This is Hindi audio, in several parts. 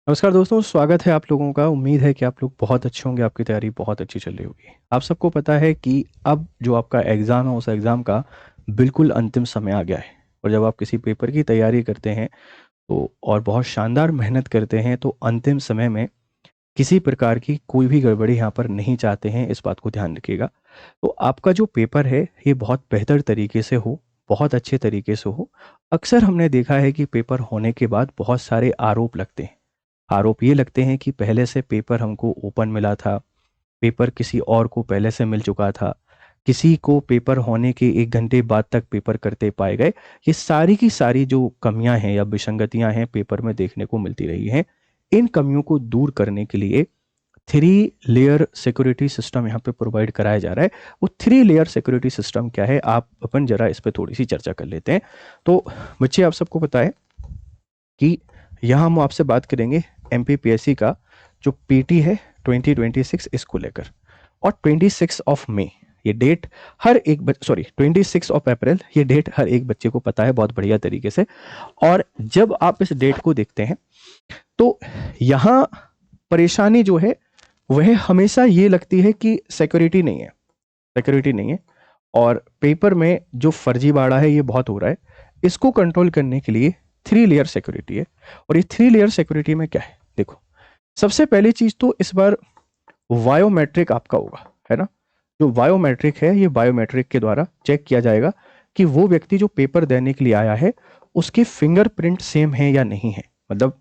नमस्कार दोस्तों, स्वागत है आप लोगों का। उम्मीद है कि आप लोग बहुत अच्छे होंगे, आपकी तैयारी बहुत अच्छी चल रही होगी। आप सबको पता है कि अब जो आपका एग्ज़ाम है उस एग्ज़ाम का बिल्कुल अंतिम समय आ गया है। और जब आप किसी पेपर की तैयारी करते हैं तो और बहुत शानदार मेहनत करते हैं तो अंतिम समय में किसी प्रकार की कोई भी गड़बड़ी यहाँ पर नहीं चाहते हैं, इस बात को ध्यान रखिएगा। तो आपका जो पेपर है ये बहुत बेहतर तरीके से हो, बहुत अच्छे तरीके से हो। अक्सर हमने देखा है कि पेपर होने के बाद बहुत सारे आरोप लगते हैं। आरोप ये लगते हैं कि पहले से पेपर हमको ओपन मिला था, पेपर किसी और को पहले से मिल चुका था, किसी को पेपर होने के 1 घंटे बाद तक पेपर करते पाए गए। ये सारी की सारी जो कमियां हैं या विसंगतियां हैं पेपर में देखने को मिलती रही हैं। इन कमियों को दूर करने के लिए 3 लेयर सिक्योरिटी सिस्टम यहाँ पे प्रोवाइड कराया जा रहा है। वो 3 लेयर सिक्योरिटी सिस्टम क्या है, आप अपन जरा इस पे थोड़ी सी चर्चा कर लेते हैं। तो बच्चे, आप सबको पता है कि यहाँ हम आपसे बात करेंगे एमपीपीएससी का जो पीटी है 2026 इसको लेकर। और 26 ऑफ मई ये डेट हर एक 26 ऑफ अप्रैल ये डेट हर एक बच्चे को पता है बहुत बढ़िया तरीके से। और जब आप इस डेट को देखते हैं तो यहाँ परेशानी जो है वह हमेशा ये लगती है कि सिक्योरिटी नहीं है, सिक्योरिटी नहीं है। और पेपर में जो फर्जीवाड़ा है ये बहुत हो रहा है। इसको कंट्रोल करने के लिए 3 लेयर सिक्योरिटी है। और ये 3 लेयर सिक्योरिटी में क्या है, देखो। सबसे पहली चीज तो इस बार बायोमेट्रिक आपका होगा, है ना। जो बायोमेट्रिक है ये बायोमेट्रिक के द्वारा चेक किया जाएगा कि वो व्यक्ति जो पेपर देने के लिए आया है उसके फिंगरप्रिंट सेम है या नहीं है। मतलब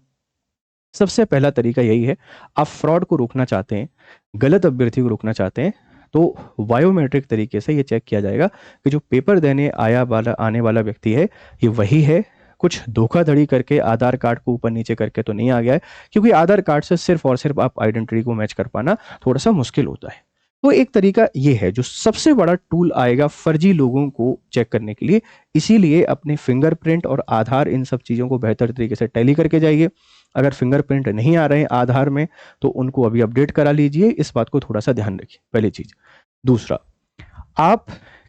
सबसे पहला तरीका यही है। आप फ्रॉड को रोकना चाहते हैं, गलत अभ्यर्थी को रोकना चाहते हैं, तो बायोमेट्रिक तरीके से ये चेक किया जाएगा कि जो पेपर देने आने वाला व्यक्ति है ये वही है। कुछ धोखाधड़ी करके आधार कार्ड को ऊपर नीचे करके तो नहीं आ गया है, क्योंकि आधार कार्ड से सिर्फ और सिर्फ आप आइडेंटिटी को मैच कर पाना थोड़ा सा मुश्किल होता है। तो एक तरीका ये है जो सबसे बड़ा टूल आएगा फर्जी लोगों को चेक करने के लिए। इसीलिए अपने फिंगरप्रिंट और आधार इन सब चीज़ों को बेहतर तरीके से टैली करके जाइए। अगर फिंगरप्रिंट नहीं आ रहे हैं आधार में तो उनको अभी अपडेट करा लीजिए, इस बात को थोड़ा सा ध्यान रखिए, पहली चीज। दूसरा, आप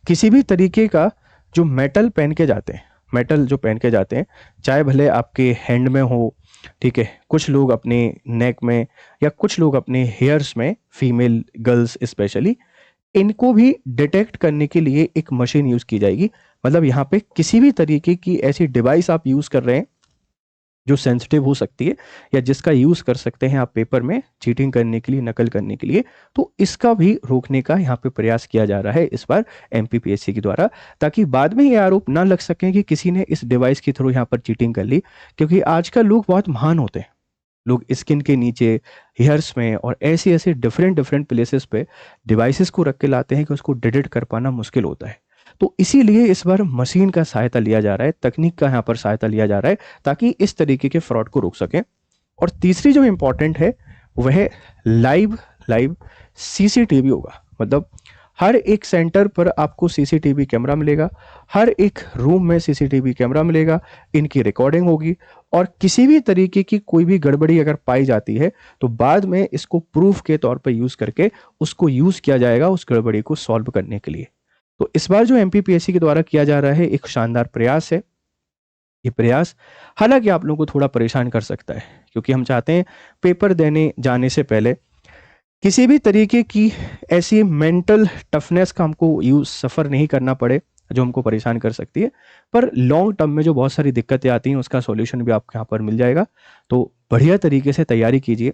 किसी भी तरीके का जो मेटल पहन के जाते हैं, मेटल जो पहन के जाते हैं, चाहे भले आपके हैंड में हो, ठीक है, कुछ लोग अपने नेक में या कुछ लोग अपने हेयर्स में, फीमेल गर्ल्स स्पेशली, इनको भी डिटेक्ट करने के लिए एक मशीन यूज की जाएगी। मतलब यहाँ पे किसी भी तरीके की ऐसी डिवाइस आप यूज कर रहे हैं जो सेंसिटिव हो सकती है या जिसका यूज कर सकते हैं आप पेपर में चीटिंग करने के लिए, नकल करने के लिए, तो इसका भी रोकने का यहाँ पे प्रयास किया जा रहा है इस बार एमपीपीएससी के द्वारा, ताकि बाद में ये आरोप ना लग सके कि किसी ने इस डिवाइस के थ्रू यहाँ पर चीटिंग कर ली। क्योंकि आजकल लोग बहुत महान होते हैं, लोग स्किन के नीचे, हेयर्स में और ऐसे ऐसे डिफरेंट डिफरेंट प्लेसेस पे डिवाइसेस को रख के लाते हैं कि उसको डिटेक्ट कर पाना मुश्किल होता है। तो इसीलिए इस बार मशीन का सहायता लिया जा रहा है, तकनीक का यहाँ पर सहायता लिया जा रहा है, ताकि इस तरीके के फ्रॉड को रोक सकें। और तीसरी जो इंपॉर्टेंट है वह लाइव लाइव सीसीटीवी होगा। मतलब हर एक सेंटर पर आपको सीसीटीवी कैमरा मिलेगा, हर एक रूम में सीसीटीवी कैमरा मिलेगा, इनकी रिकॉर्डिंग होगी। और किसी भी तरीके की कोई भी गड़बड़ी अगर पाई जाती है तो बाद में इसको प्रूफ के तौर पर यूज करके उसको यूज किया जाएगा उस गड़बड़ी को सॉल्व करने के लिए। तो इस बार जो एमपीपीएससी के द्वारा किया जा रहा है एक शानदार प्रयास है। ये प्रयास हालांकि आप लोगों को थोड़ा परेशान कर सकता है, क्योंकि हम चाहते हैं पेपर देने जाने से पहले किसी भी तरीके की ऐसी मेंटल टफनेस का हमको यूज सफ़र नहीं करना पड़े जो हमको परेशान कर सकती है। पर लॉन्ग टर्म में जो बहुत सारी दिक्कतें आती हैं उसका सॉल्यूशन भी आपको यहाँ पर मिल जाएगा। तो बढ़िया तरीके से तैयारी कीजिए।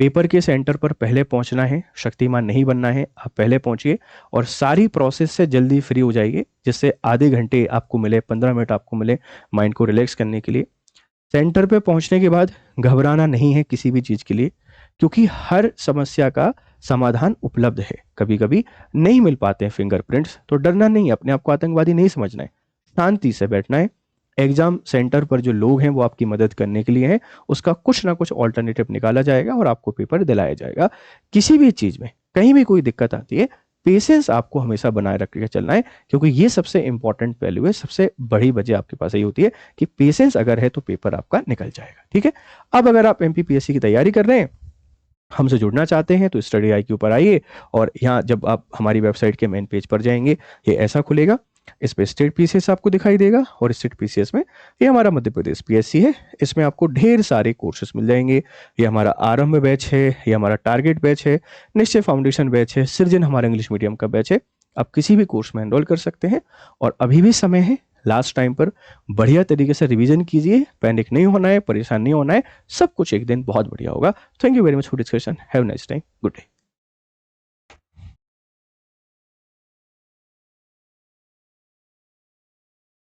पेपर के सेंटर पर पहले पहुंचना है, शक्तिमान नहीं बनना है, आप पहले पहुंचिए और सारी प्रोसेस से जल्दी फ्री हो जाइए, जिससे आधे घंटे आपको मिले, 15 मिनट आपको मिले माइंड को रिलैक्स करने के लिए। सेंटर पे पहुंचने के बाद घबराना नहीं है किसी भी चीज़ के लिए, क्योंकि हर समस्या का समाधान उपलब्ध है। कभी कभी नहीं मिल पाते हैं फिंगरप्रिंट्स तो डरना नहीं है, अपने आप को आतंकवादी नहीं समझना है, शांति से बैठना है। एग्जाम सेंटर पर जो लोग हैं वो आपकी मदद करने के लिए हैं, उसका कुछ ना कुछ ऑल्टरनेटिव निकाला जाएगा और आपको पेपर दिलाया जाएगा। किसी भी चीज़ में कहीं भी कोई दिक्कत आती है, पेशेंस आपको हमेशा बनाए रख के चलना है, क्योंकि ये सबसे इंपॉर्टेंट वैल्यू है, सबसे बड़ी वजह आपके पास यही होती है कि पेशेंस अगर है तो पेपर आपका निकल जाएगा। ठीक है। अब अगर आप एमपीपीएससी की तैयारी कर रहे हैं, हमसे जुड़ना चाहते हैं, तो स्टडी आई के ऊपर आइए और यहाँ जब आप हमारी वेबसाइट के मेन पेज पर जाएंगे ये ऐसा खुलेगा। इस पे स्टेट पीसीएस आपको दिखाई देगा और स्टेट पीसीएस में ये हमारा मध्य प्रदेश पीएससी है, इसमें आपको ढेर सारे कोर्सेज मिल जाएंगे। ये हमारा आरंभ बैच है, ये हमारा टारगेट बैच है, निश्चय फाउंडेशन बैच है, सृजन हमारा इंग्लिश मीडियम का बैच है। आप किसी भी कोर्स में एनरोल कर सकते हैं और अभी भी समय है, लास्ट टाइम पर बढ़िया तरीके से रिवीजन कीजिए, पैनिक नहीं होना है, परेशान नहीं होना है, सब कुछ एक दिन बहुत बढ़िया होगा। Thank you very much for discussion, have nice time, good day.